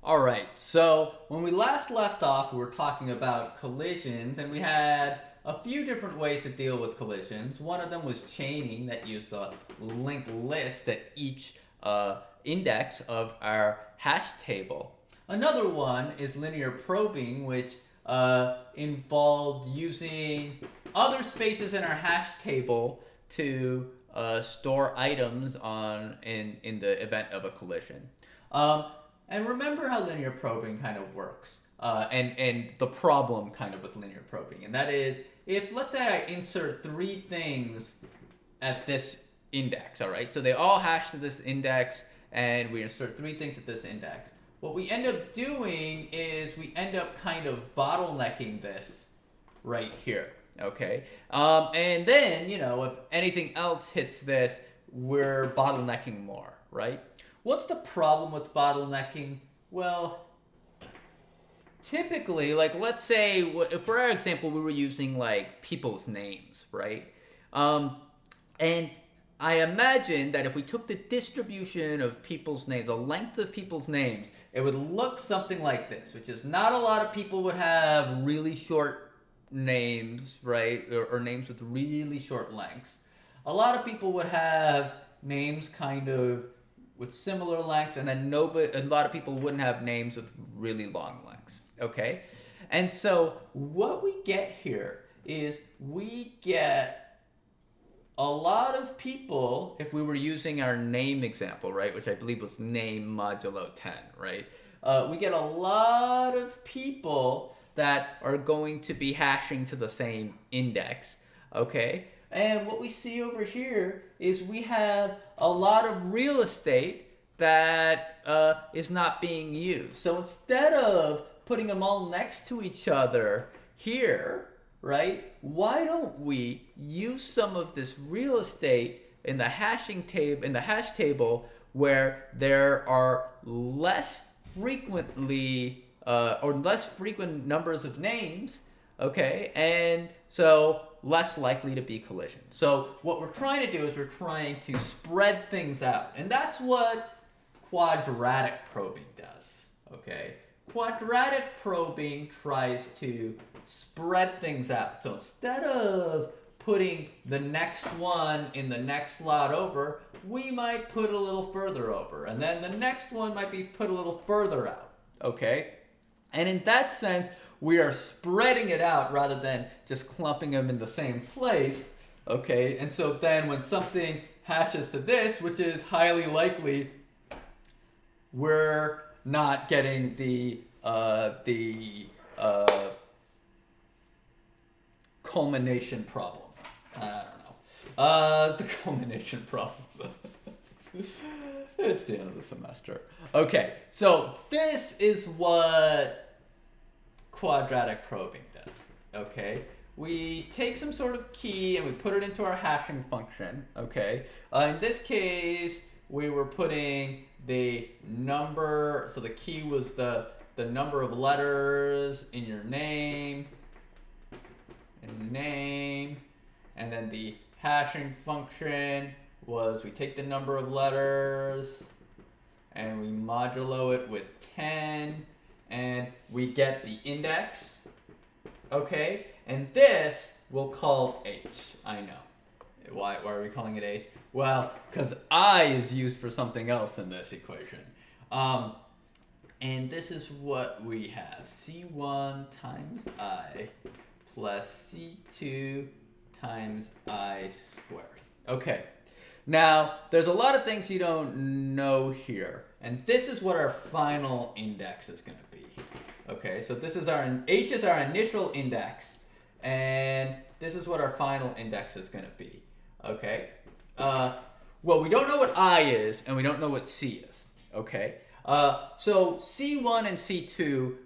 All right, so when we last left off, we were talking about collisions, and we had a few different ways to deal with collisions. One of them was chaining, that used a linked list at each index of our hash table. Another one is linear probing, which involved using other spaces in our hash table to store items in the event of a collision. And remember how linear probing kind of works, and the problem kind of with linear probing. And that is, if let's say I insert three things at this index, all right? So they all hash to this index, and we insert three things at this index. What we end up doing is we end up kind of bottlenecking this right here, okay? And then, if anything else hits this, we're bottlenecking more, right? What's the problem with bottlenecking? Well, typically, let's say, for our example, we were using people's names, right? And I imagine that if we took the distribution of people's names, the length of people's names, it would look something like this, which is not a lot of people would have really short names, right? Or names with really short lengths. A lot of people would have names kind of with similar lengths, and then a lot of people wouldn't have names with really long lengths, okay? And so what we get here is we get a lot of people, if we were using our name example, right, which I believe was name modulo 10, right? We get a lot of people that are going to be hashing to the same index, okay? And what we see over here is we have a lot of real estate that is not being used. So instead of putting them all next to each other here, right, why don't we use some of this real estate in the hash table where there are less frequently or less frequent numbers of names, okay, and so less likely to be collision. So what we're trying to do is we're trying to spread things out, and that's what quadratic probing does, okay? Quadratic probing tries to spread things out. So instead of putting the next one in the next slot over, we might put a little further over, and then the next one might be put a little further out, okay? And in that sense, we are spreading it out rather than just clumping them in the same place, okay? And so then when something hashes to this, which is highly likely, we're not getting the culmination problem. I don't know. The culmination problem. It's the end of the semester. Okay, so this is what quadratic probing does, okay? We take some sort of key and we put it into our hashing function, okay? In this case, we were putting the number, so the key was the number of letters in your name, and then the hashing function was we take the number of letters and we modulo it with 10, and we get the index, okay? And this we'll call H. I know. Why are we calling it H? Well, because I is used for something else in this equation. And this is what we have. C1 times I plus C2 times I squared. Okay. Now, there's a lot of things you don't know here. And this is what our final index is going to be. Okay, so this is H is our initial index. And this is what our final index is going to be. Okay? Well, we don't know what I is, and we don't know what C is. Okay? So C1 and C2,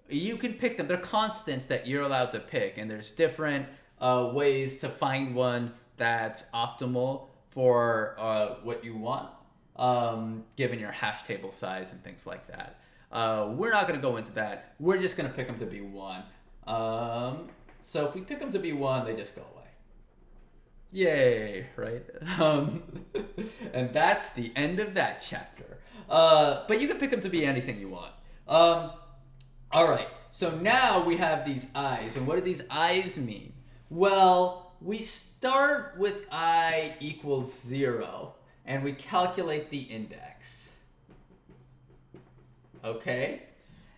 you can pick them. They're constants that you're allowed to pick. And there's different ways to find one that's optimal for what you want, given your hash table size and things like that. We're not going to go into that. We're just going to pick them to be 1. So if we pick them to be 1, they just go away. Yay, right? And that's the end of that chapter. But you can pick them to be anything you want. All right, so now we have these i's, and what do these i's mean? Well, we start with I equals 0, and we calculate the index. Okay?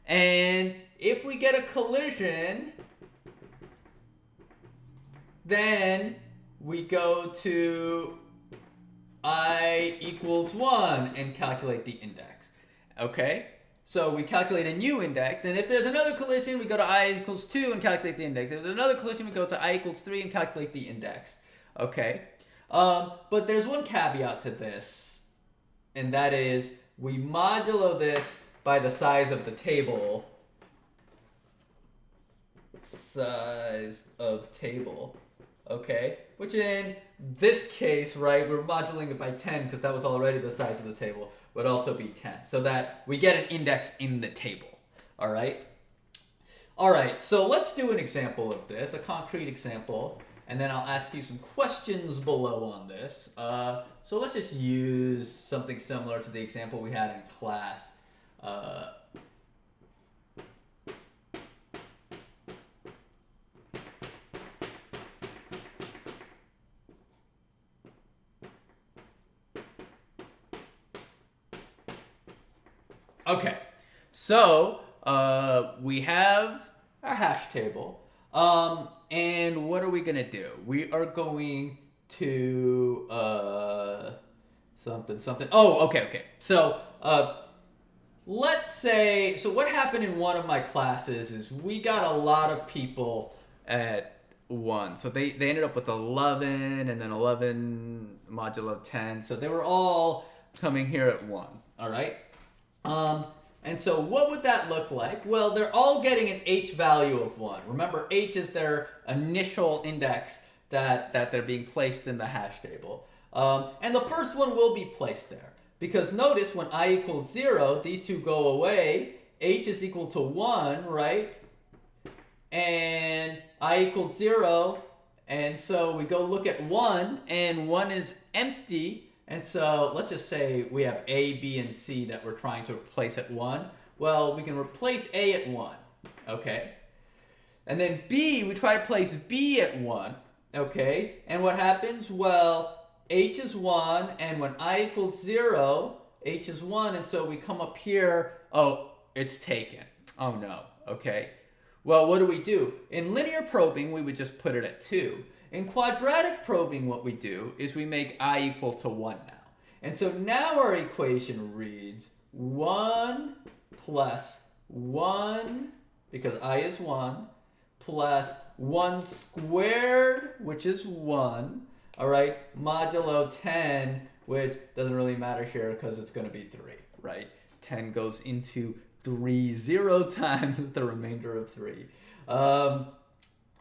And if we get a collision, then we go to I equals 1 and calculate the index. Okay? So we calculate a new index, and if there's another collision, we go to I equals 2 and calculate the index. If there's another collision, we go to I equals 3 and calculate the index. Okay? But there's one caveat to this, and that is we modulo this by the size of the table. Size of table. Okay? Which in this case, right, we're modulating it by 10 because that was already the size of the table, would also be 10. So that we get an index in the table. All right? All right, so let's do an example of this, a concrete example, and then I'll ask you some questions below on this. So let's just use something similar to the example we had in class. Okay, so we have our hash table, and what are we gonna do? We are going to something. Oh, okay. So let's say, so what happened in one of my classes is we got a lot of people at 1. So they ended up with 11 and then 11 modulo 10. So they were all coming here at 1. All right. And so what would that look like? Well, they're all getting an H value of 1. Remember, H is their initial index that they're being placed in the hash table. And the first one will be placed there. Because notice when I equals 0, these two go away. H is equal to 1, right? And I equals 0. And so we go look at 1, and 1 is empty. And so let's just say we have A, B, and C that we're trying to replace at 1. Well, we can replace A at 1, okay? And then B, we try to place B at 1, okay? And what happens? Well, H is 1, and when I equals 0, H is 1, and so we come up here, oh, it's taken. Oh no, okay? Well, what do? In linear probing, we would just put it at 2. In quadratic probing, what we do is we make I equal to 1 now. And so now our equation reads 1 plus 1, because I is 1, plus 1 squared, which is 1, all right, modulo 10, which doesn't really matter here because it's going to be 3, right? 10 goes into 3 0 times with the remainder of 3. All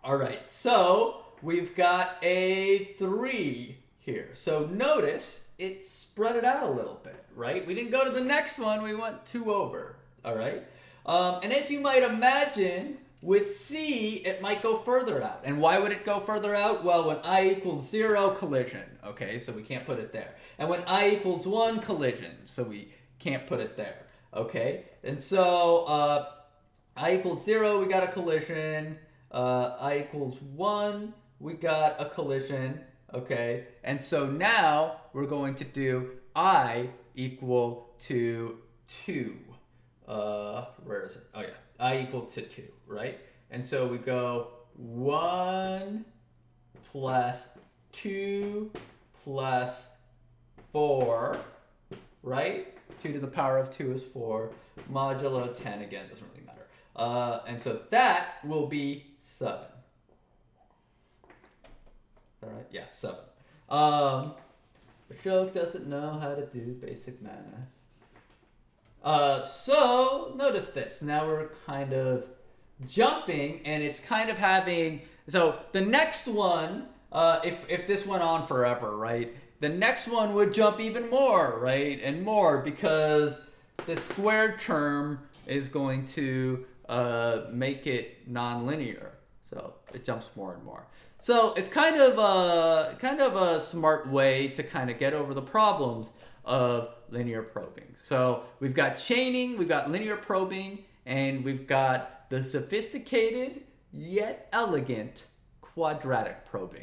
right, so we've got a 3 here. So notice it spread it out a little bit, right? We didn't go to the next one. We went 2 over, all right? And as you might imagine, with C, it might go further out. And why would it go further out? Well, when I equals 0, collision. Okay, so we can't put it there. And when I equals 1, collision. So we can't put it there. Okay, and so I equals 0, we got a collision. I equals 1, we got a collision, okay? And so now we're going to do I equal to 2. Where is it? Oh yeah, I equal to 2, right? And so we go 1 plus 2 plus 4, right? 2 to the power of 2 is 4. Modulo 10, again, doesn't really matter. And so that will be 7. All right, yeah, 7. Ashok doesn't know how to do basic math. So notice this. Now we're kind of jumping, and it's kind of having. So the next one, if this went on forever, right? The next one would jump even more, right, and more, because the squared term is going to make it nonlinear. So it jumps more and more. So it's kind of a smart way to kind of get over the problems. of linear probing. So we've got chaining, we've got linear probing, and we've got the sophisticated yet elegant quadratic probing.